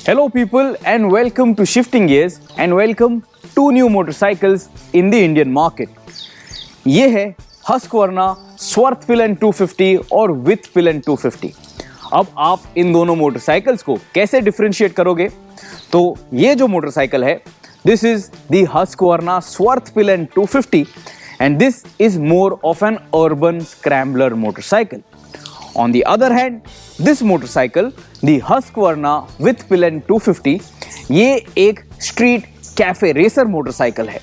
Hello people and welcome to Shifting Gears and welcome to new motorcycles in the Indian market. ये है Husqvarna Swarthpillion 250 और Widthpillion 250. अब आप इन दोनों motorcycles को कैसे डिफरेंशिएट करोगे? तो ये जो मोटरसाइकिल है, this is the Husqvarna Swarthpillion 250 and this is more of an urban scrambler motorcycle. On the other hand, this motorcycle, the Husqvarna Widthpillion 250, ये एक स्ट्रीट कैफे रेसर मोटरसाइकिल है.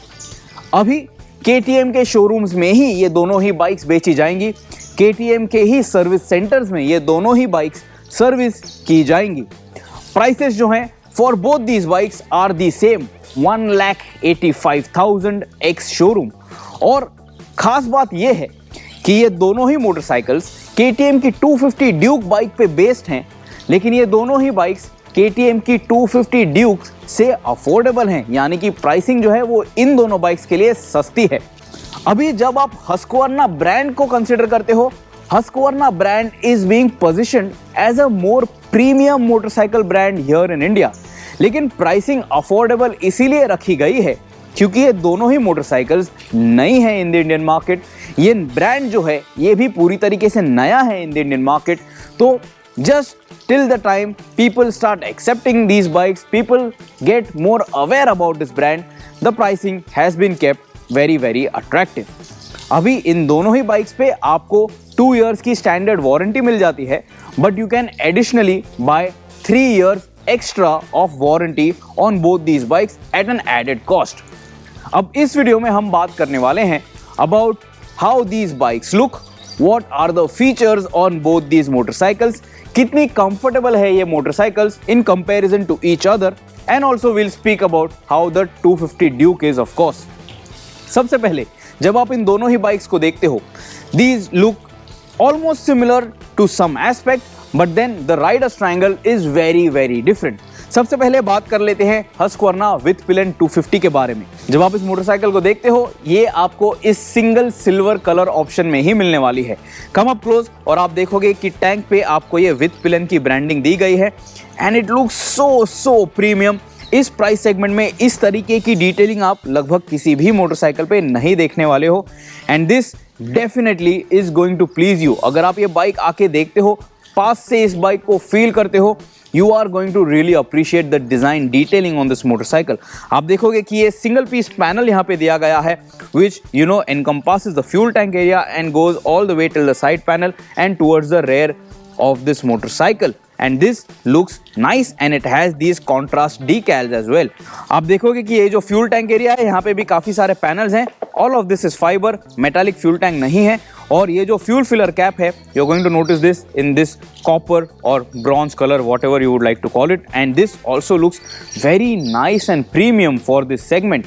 अभी KTM के शोरूम्स में ही ये दोनों ही बाइक्स बेची जाएंगी. KTM के ही सर्विस सेंटर्स में ये दोनों ही बाइक्स सर्विस की जाएंगी. प्राइसेस जो हैं for both these bikes are the same, 1,85,000 ex showroom. और खास बात ये है कि ये दोनों ही मोटरसाइकिल्स KTM की 250 ड्यूक बाइक पे बेस्ड हैं, लेकिन ये दोनों ही बाइक्स KTM की 250 ड्यूक से अफोर्डेबल हैं, यानी कि प्राइसिंग जो है वो इन दोनों बाइक्स के लिए सस्ती है. अभी जब आप Husqvarna ब्रांड को कंसीडर करते हो, Husqvarna brand is being positioned as a more premium motorcycle brand here in India. लेकिन प्राइसिंग अफोर्डेबल इसीलिए रखी गई है क्योंकि ये दोनों ही मोटरसाइकिल्स नई हैं इन द इंडियन मार्केट. ये ब्रांड जो है ये भी पूरी तरीके से नया है इन द इंडियन मार्केट. तो just till the time people start accepting these bikes, people get more aware about this brand, the pricing has been kept very very attractive. अभी इन दोनों ही बाइक्स पे आपको 2 इयर्स की स्टैंडर्ड वारंटी मिल जाती है, but you can additionally buy 3 years extra of warranty on both these bikes at an added cost. अब इस वीडियो में हम बात करने वाले हैं about how these bikes look, what are the features on both these motorcycles, कितनी comfortable है ये motorcycles in comparison to each other, and also will speak about how the 250 Duke is of course. सबसे पहले जब आप इन दोनों ही bikes को देखते हो, these look almost similar to some aspect, but then the riders triangle is very very different. सबसे पहले बात कर लेते हैं Husqvarna Widthpillion 250 के बारे में. जब आप इस मोटरसाइकिल को देखते हो, ये आपको इस सिंगल सिल्वर कलर ऑप्शन में ही मिलने वाली है. कम अप क्लोज और आप देखोगे कि टैंक पे आपको ये Widthpillion की ब्रांडिंग दी गई है and it looks so premium. इस प्राइस सेगमेंट में इस तरीके की डिटेलिंग आप लगभग किसी भी मोटरसाइकिल पे नहीं देखने वाले हो and this definitely is going to please you. अगर आप ये बाइक आके देखते हो, पास से इस बाइक को फील करते हो, you are going to really appreciate the design detailing on this motorcycle. आप देखोगे कि ये सिंगल पीस पैनल यहाँ पे दिया गया है which encompasses the fuel tank area and goes all the way till the side panel and towards the rear of this motorcycle. And this looks nice and it has these contrast decals as well. आप देखोगे कि ये जो fuel tank area है, यहाँ पे भी काफ़ी सारे पैनल्स हैं. All of this is fiber, metallic fuel tank नहीं है. और ये जो फ्यूल फिलर कैप है, you're going to notice this in this copper or bronze color, whatever you would like to call it, and this also looks very nice and premium for this segment.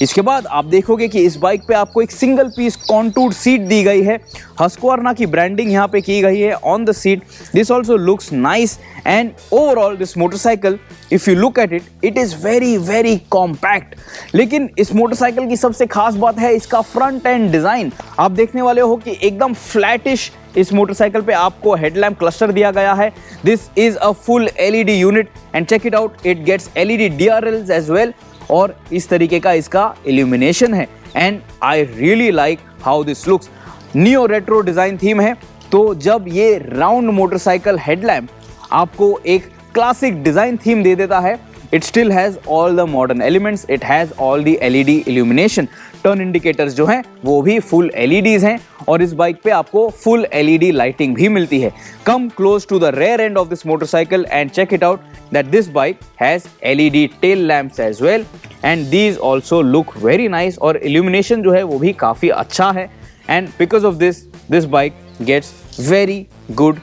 इसके बाद आप देखोगे कि इस bike पे आपको एक सिंगल पीस कॉन्टूर्ड सीट दी गई है. Husqvarna की ब्रांडिंग यहाँ पे की गई है on the seat. This also looks nice and overall this motorcycle, if you look at it, it is very very compact. लेकिन इस मोटरसाइकिल की सबसे खास बात है इसका फ्रंट एंड डिज़ाइन. आप देखने वाले हो कि एकदम फ्लैटिश इस मोटरसाइकिल पे आपको हेडलैम्प क्लस्टर दिया गया है. This is a full LED unit and check it out, it gets LED DRLs as well. और इस तरीके का इसका इल्यूमिनेशन है and I really like how this looks. Neo retro design theme है, तो जब ये राउंड मोटरसाइकिल हेडलैम्प आपको एक क्लासिक डिजाइन थीम दे देता है, it still has all the modern elements, it has all the LED illumination. Turn indicators जो हैं वो भी फुल LEDs हैं और इस बाइक पे आपको फुल LED लाइटिंग भी मिलती है. Come close to the rear end of this motorcycle and check it out that this bike has LED tail lamps as well and these also look very nice. और illumination जो है वो भी काफ़ी अच्छा है and because of this bike gets very good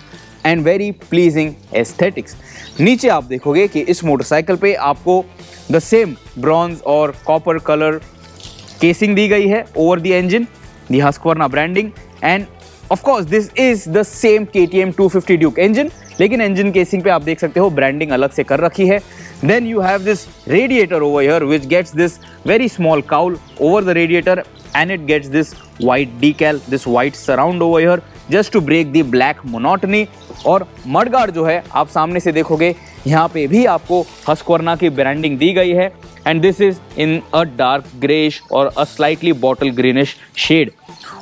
and very pleasing aesthetics. नीचे आप देखोगे कि इस मोटरसाइकिल पे आपको द सेम ब्रॉन्ज और कॉपर कलर केसिंग दी गई है over the engine, the Husqvarna branding and of course this is the same KTM 250 Duke engine, लेकिन इंजन केसिंग पे आप देख सकते हो ब्रांडिंग अलग से कर रखी है. Then you have this radiator over here which gets this very small cowl over the radiator and it gets this white decal, this white surround over here just to break the black monotony. और mudguard जो है आप सामने से देखोगे यहाँ पे भी आपको हस्क्वर्ना की ब्रांडिंग दी गई है and this is in a dark greyish or a slightly bottle greenish shade.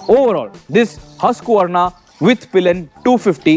Overall this Husqvarna with Pillion 250,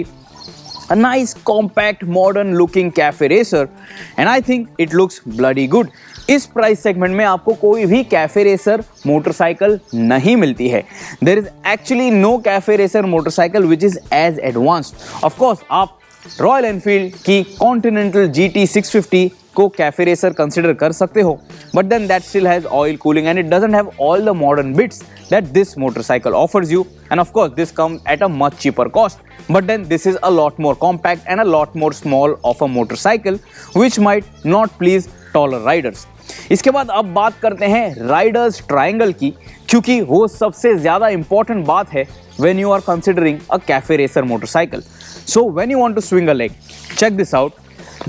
a nice compact modern looking cafe racer and I think it looks bloody good. इस price segment में आपको कोई भी cafe racer motorcycle नहीं मिलती है. There is actually no cafe racer motorcycle which is as advanced. Of course आप Royal Enfield की कॉन्टिनेंटल GT 650 को कैफे रेसर कंसिडर कर सकते हो, but then that still has oil cooling and it doesn't have all the modern bits that this motorcycle offers you, and of course this comes at a much cheaper cost, but then this is a lot more compact and a lot more small of a motorcycle which might not please taller riders. इसके बाद अब बात करते हैं Riders triangle की, क्योंकि वो सबसे ज़्यादा इंपॉर्टेंट बात है when you are considering a cafe racer motorcycle. So when you want to swing a leg, check this out.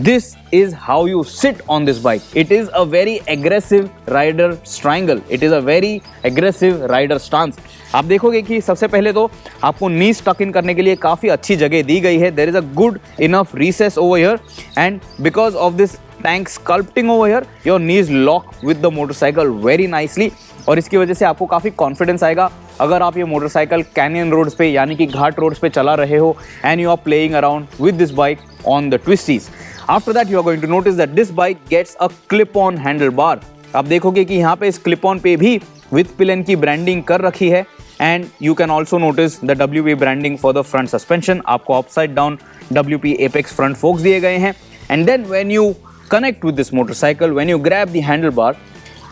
This is how you sit on this bike. It is a very aggressive rider triangle. It is a very aggressive rider stance. आप देखोगे कि सबसे पहले तो आपको नीज टक इन करने के लिए काफ़ी अच्छी जगह दी गई है. There is a good enough recess over here and because of this tank sculpting over here, your knees lock with the motorcycle very nicely. और इसकी वजह से आपको काफ़ी कॉन्फिडेंस आएगा अगर आप ये मोटरसाइकिल कैनियन रोड्स पे यानी कि घाट रोड्स पे चला रहे हो and you are playing around with this bike on the twisties. After that you are going to notice that this bike gets a clip-on handlebar. आप देखोगे कि यहाँ पे इस clip-on पे भी with Pillion की ब्रांडिंग कर रखी है and you can also notice the WP branding for the front suspension. आपको upside down WP Apex front forks दिए गए हैं and then when you connect with this motorcycle, when you grab the handlebar,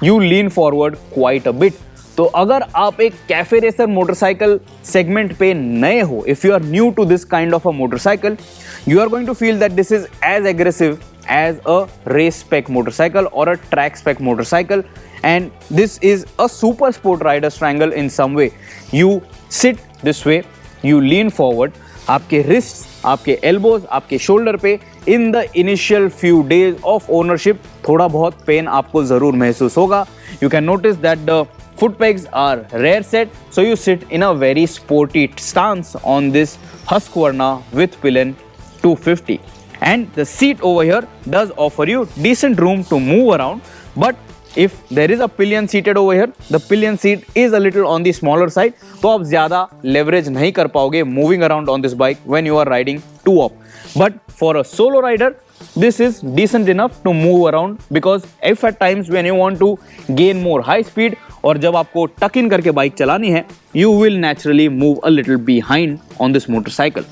you lean forward quite a bit. तो अगर आप एक cafe racer motorcycle segment पे नए हो, if you are new to this kind of a motorcycle, you are going to feel that this is as aggressive as a race spec motorcycle or a track spec motorcycle, and this is a super sport rider's triangle in some way. You sit this way, you lean forward, आपके wrists, आपके elbows, आपके shoulder पे in the initial few days of ownership थोड़ा बहुत pen आपको ज़रूर महसूस होगा. You can notice that the foot pegs are rear set, so you sit in a very sporty stance on this Husqvarna with Pillion 250, and the seat over here does offer you decent room to move around, but if there is a pillion seated over here, the pillion seat is a little on the smaller side, तो आप ज़्यादा leverage नहीं कर पाओगे moving around on this bike when you are riding two up. But for a solo rider, this is decent enough to move around because if at times when you want to gain more high speed और जब आपको टक इन करके bike चलानी है, you will naturally move a little behind on this motorcycle.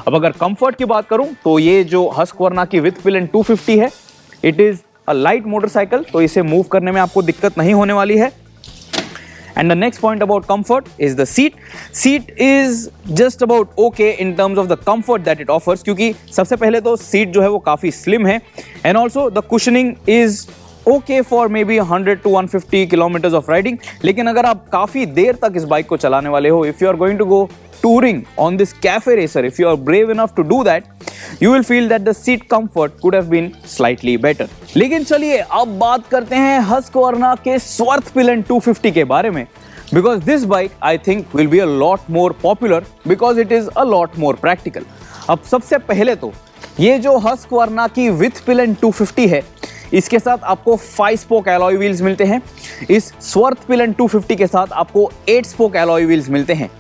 अब अगर comfort की बात करूं तो ये जो हस्क्वर्ना की विथ पिलियन 250 है, it is a light motorcycle, तो इसे मूव करने में आपको दिक्कत नहीं होने वाली है. And the next point about comfort is the seat. Seat is just about okay in terms of the comfort that it offers, क्योंकि सबसे पहले तो सीट जो है वो काफ़ी स्लिम है and also the cushioning is okay for may be 100 to 150 kilometres of riding. लेकिन अगर आप काफ़ी देर तक इस बाइक को चलाने वाले हो, if you are going to go touring on this cafe racer, if you are brave enough to do that, you will feel that the seat comfort could have been slightly better. लेकिन चलिए अब बात करते हैं हस्क्वर्ना के स्वर्थ pillion 250 के बारे में, because this bike I think will be a lot more popular because it is a lot more practical. अब सबसे पहले तो ये जो हस्क्वर्ना की विथ पिलियन 250 है, इसके साथ आपको 5 स्पोक एलॉय व्हील्स मिलते हैं. इस स्वर्थ पिलियन 250 के साथ आपको 8 स्पोक एलॉय व्हील्स मिलते हैं.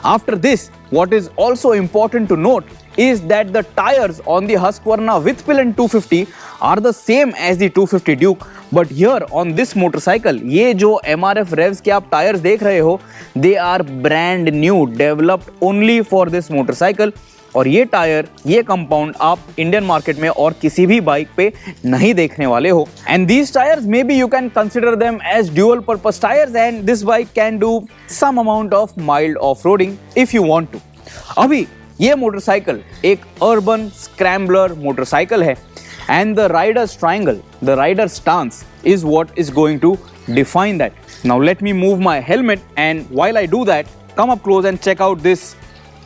After this, what is also important to note is that the tires on the Husqvarna with Pillion 250 are the same as the 250 Duke, but here on this motorcycle, ये जो MRF Revs के आप tyres देख रहे हो, they are brand new, developed only for this motorcycle. और ये tyre, ये कंपाउंड आप इंडियन मार्केट में और किसी भी बाइक पे नहीं देखने वाले हो. And these tyres may be you can consider them as dual purpose tyres and this bike can do some amount of mild off roading if you want to. अभी ये मोटरसाइकिल एक अर्बन स्क्रैम्बलर मोटरसाइकिल है and the riders triangle, the rider stance is what is going to define that. Now let me move my helmet and while I do that, come up close and check out this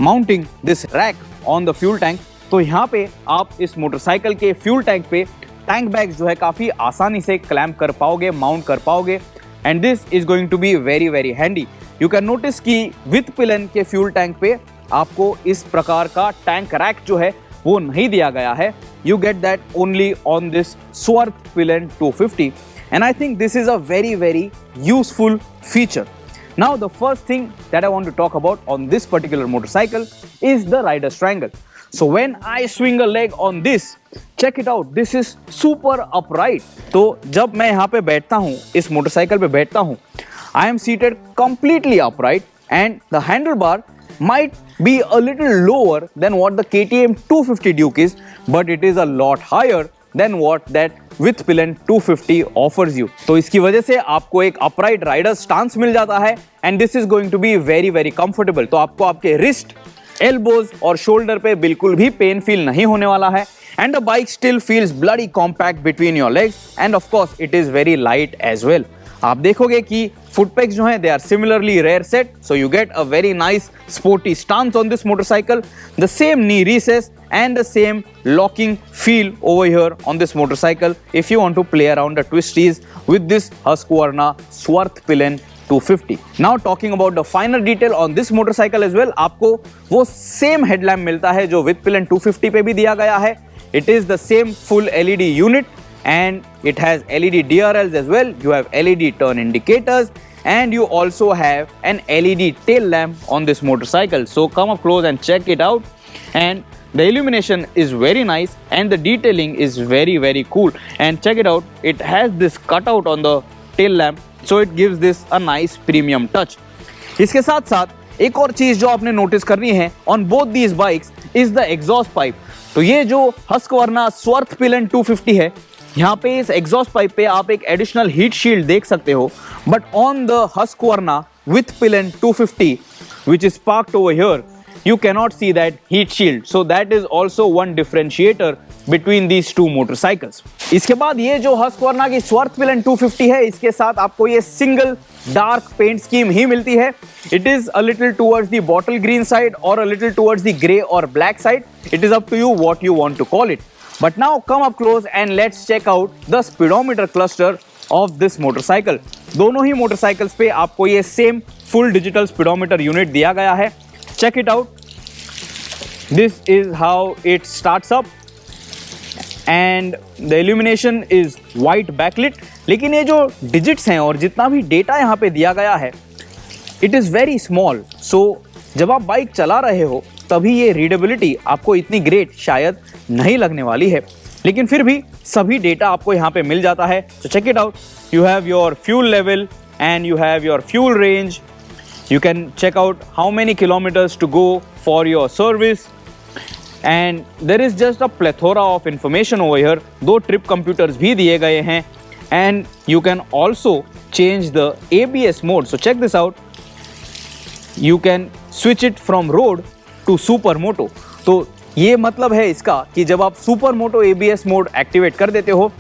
mounting this rack on the fuel tank. तो यहाँ पे आप इस motorcycle के fuel tank पे tank bags जो है काफ़ी आसानी से क्लैम्प कर पाओगे, माउंट कर पाओगे and this is going to be very very handy. You can notice कि विथ पिलियन के फ्यूल टैंक पे आपको इस प्रकार का टैंक रैक जो है वो नहीं दिया गया है. you get that only on this Swarthpillen 250, and I think this is a very useful feature. Now the first thing that I want to talk about on this particular motorcycle is the rider's triangle. So when I swing a leg on this, check it out, this is super upright. तो जब मैं यहाँ पे बैठता हूँ, इस motorcycle पे बैठता हूँ, I am seated completely upright and the handlebar might be a little lower than what the KTM 250 Duke is, but it is a lot higher than what that Withpillen 250 offers you. तो इसकी वजह से आपको एक upright rider stance मिल जाता है and this is going to be very comfortable. तो आपको आपके wrist, एल्बोज और शोल्डर पे बिल्कुल भी पेन फील नहीं होने वाला है and the bike still feels bloody compact between your legs and of course it is very light as well. आप देखोगे कि फुटपेक्स जो हैं they are similarly rear set, so you get a very nice sporty stance on this motorcycle, the same knee recesses and the same locking feel over here on this motorcycle if you want to play around the twisties with this Husqvarna Swarthpillen 250. Now talking about the finer detail on this motorcycle as well, आपको वो same headlamp मिलता है जो Withpillen 250 पे भी दिया गया है. It is the same full LED unit and it has LED DRLs as well. You have LED turn indicators and you also have an LED tail lamp on this motorcycle. So come up close and check it out. And the illumination is very nice and the detailing is very cool. And check it out, it has this cutout on the tail lamp, so it gives this a nice premium touch. इसके साथ साथ एक और चीज जो आपने notice करनी है on both these bikes is the exhaust pipe. तो ये जो Husqvarna Swarthpillen 250 है, यहाँ पे इस exhaust pipe पे आप एक additional heat shield देख सकते हो, but on the Husqvarna Withpillen 250 which is parked over here, you cannot see that heat shield. So that is also one differentiator between these two motorcycles. इसके बाद ये जो Husqvarna की Swarthpillen 250 है, इसके साथ आपको ये सिंगल डार्क पेंट स्कीम ही मिलती है. It is a little towards the bottle green side or a little towards the grey or black side. It is up to you what you want to call it. But now come up close and let's check out the speedometer cluster of this motorcycle. दोनों ही motorcycles पे आपको ये same full digital speedometer unit दिया गया है. Check it out. This is how it starts up and the illumination is white backlit. लेकिन ये जो digits हैं और जितना भी data यहाँ पे दिया गया है, it is very small. So जब आप बाइक चला रहे हो तभी ये readability आपको इतनी great शायद नहीं लगने वाली है, लेकिन फिर भी सभी data आपको यहाँ पे मिल जाता है. So check it out. You have your fuel level and you have your fuel range. You can check out how many kilometers to go for your service. And there is just a plethora of information over here. दो trip computers भी दिए गए हैं and you can also change the ABS mode. So check this out. You can switch it from road to supermoto. तो ये मतलब है इसका कि जब आप supermoto ABS mode activate कर देते हो,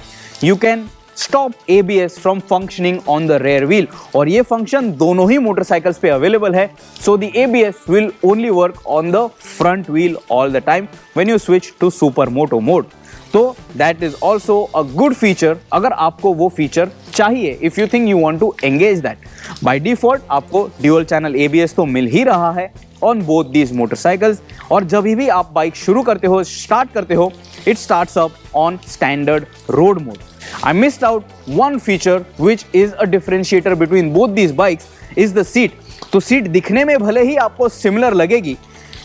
you can stop ABS from functioning on the rear wheel. और ये function दोनों ही motorcycles पे available है. So the ABS will only work on the front wheel all the time when you switch to supermoto mode. तो that is also a good feature अगर आपको वो feature चाहिए, if you think you want to engage that. By default आपको dual channel ABS तो मिल ही रहा है on both these motorcycles. और जब भी आप बाइक शुरू करते हो, स्टार्ट करते हो, it starts up on standard road mode. I missed out one feature which is a differentiator between both these bikes is the seat. तो सीट दिखने में भले ही आपको सिमिलर लगेगी,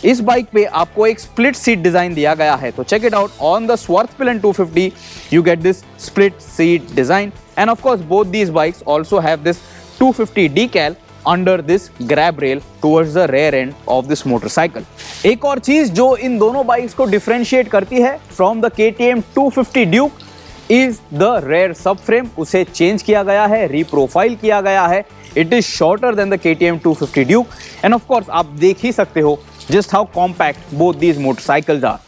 इस बाइक पे आपको एक स्प्लिट सीट डिजाइन दिया गया है. तो check it out. On the Swarthpillen 250 you get this split seat design and of course both these bikes also have this 250 decal under this grab rail towards the rear end of this motorcycle. एक और चीज जो इन दोनों bikes को differentiate करती है from the KTM 250 Duke is the rear subframe. उसे change किया गया है, रीप्रोफाइल किया गया है. It is shorter than the KTM 250 Duke and of course आप देख ही सकते हो just how compact both these motorcycles are.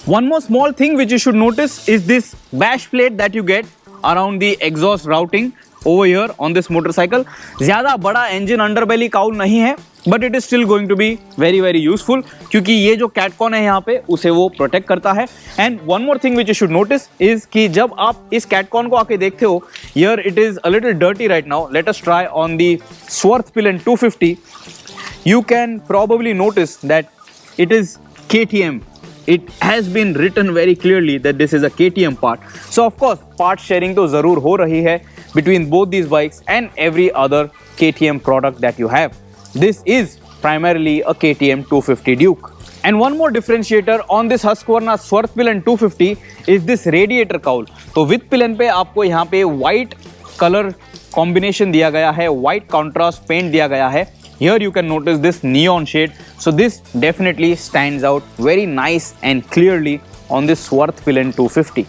One more small thing which you should notice is this bash plate that you get around the exhaust routing over here on this motorcycle. ज़्यादा बड़ा engine underbelly cowl नहीं है, but it is still going to be very useful क्योंकि ये जो catcon है यहाँ पे उसे वो protect करता है. And one more thing which you should notice is कि जब आप इस catcon को आके देखते हो, here it is a little dirty right now. Let us try on the Swarthpillen 250. You can probably notice that it is KTM it has been written very clearly that this is a KTM part. So of course part sharing तो जरूर हो रही है between both these bikes and every other KTM product that you have. This is primarily a KTM 250 Duke. And one more differentiator on this Husqvarna Swarthpillen 250 is this radiator cowl. तो with pillion पे आपको यहाँ पे white color combination दिया गया है, white contrast paint दिया गया है. Here you can notice this neon shade. So this definitely stands out very nice and clearly on this Swarthpillen 250.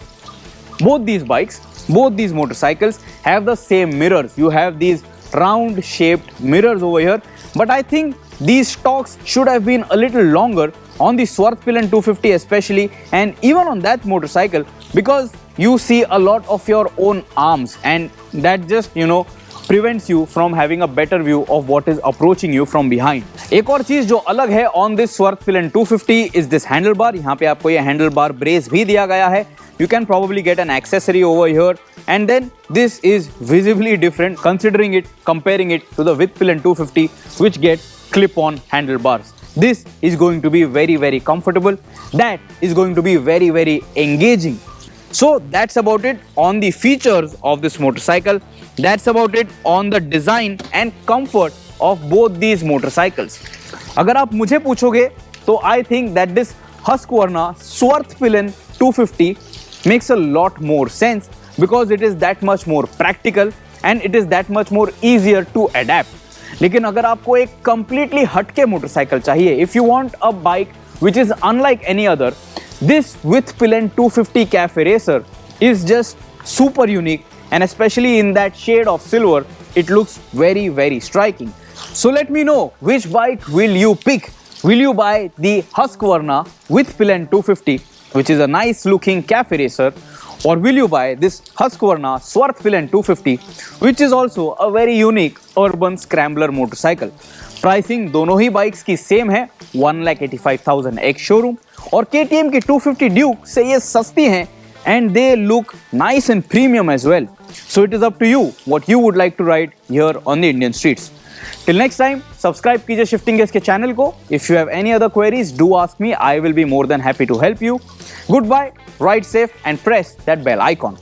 Both these bikes, both these motorcycles have the same mirrors. You have these round shaped mirrors over here, but I think these stocks should have been a little longer on the Swarthpillen 250 especially, and even on that motorcycle, because you see a lot of your own arms, and that just prevents you from having a better view of what is approaching you from behind. एक और चीज जो अलग है on this Swarthpillen 250 is this handlebar. यहाँ पे आपको ये handlebar brace भी दिया गया है. You can probably get an accessory over here, and then this is visibly different considering it, comparing it to the Whitpillion 250 which gets clip-on handlebars. This is going to be very, very comfortable. That is going to be very, very engaging. So that's about it on the features of this motorcycle. That's about it on the design and comfort of both these motorcycles. अगर आप मुझे पूछोगे तो I think that this Husqvarna Swarthpillen 250 makes a lot more sense because it is that much more practical and it is that much more easier to adapt. लेकिन अगर आपको एक completely हटके मोटरसाइकिल चाहिए, if you want a bike which is unlike any other, this Whitpillion 250 Cafe Racer is just super unique, and especially in that shade of silver, it looks very, very striking. So let me know, which bike will you pick? Will you buy the Husqvarna Whitpillion 250, which is a nice looking Cafe Racer, or will you buy this Husqvarna Swarthpillen 250, which is also a very unique urban scrambler motorcycle? Pricing दोनों ही bikes की same है, 1,85,000 एक showroom, और KTM की 250 Duke से ये सस्ती हैं and they look nice and premium as well. So it is up to you what you would like to ride here on the Indian streets. Till next time, subscribe कीजिए Shifting Gears के channel को. If you have any other queries, do ask me. I will be more than happy to help you. Goodbye, ride safe and press that bell icon.